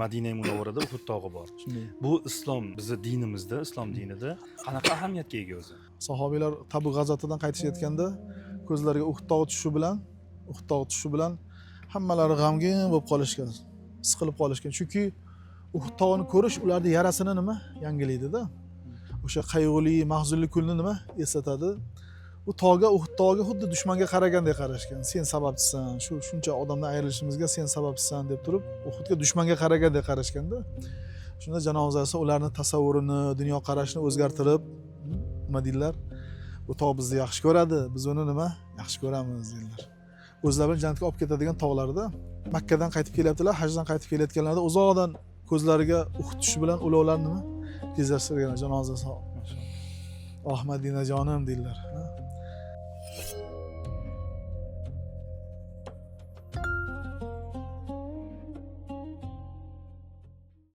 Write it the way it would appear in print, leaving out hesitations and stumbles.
Madina Munavvarada Uhud tog'i bor. Shunday. Bu islom, bizni dinimizda, islom dinida qanaqa ahamiyatga ega o'zi? Sahobiylar Tabuk g'azotidan qaytishayotganda ko'zlariga Uhud tog'i tushishi bilan hammalari g'amgin bo'lib qolishgan, siqilib qolishgan. Chunki Uhud tog'ini ko'rish ularni yarasini nima yangilaydida. O'sha qayg'uli, mahzunli kunni nima eslatadi. U tog'ga, Uhud tog'iga xuddi dushmanga qaragandek qarashgan. Sen sababchisan, shuncha odamdan ayrilishimizga sen sababchisan deb turib, Uhudga dushmanga qaragandek qarashganda. Shunda janozasi ularni tasavvurini, dunyo qarashini o'zgartirib, nima deydilar? Bu tog' bizni yaxshi ko'radi, biz uni nima? Yaxshi ko'ramiz deydilar. O'zlari bilan jannatga olib ketadigan tog'larda Makkadan qaytib kelyaptilar, hajdan qaytib kelayotganlarda uzoqdan ko'zlariga Uhud tushi bilan ulovlar nima? Kezartirgan janozasi. Oh Madinajonim deydilar.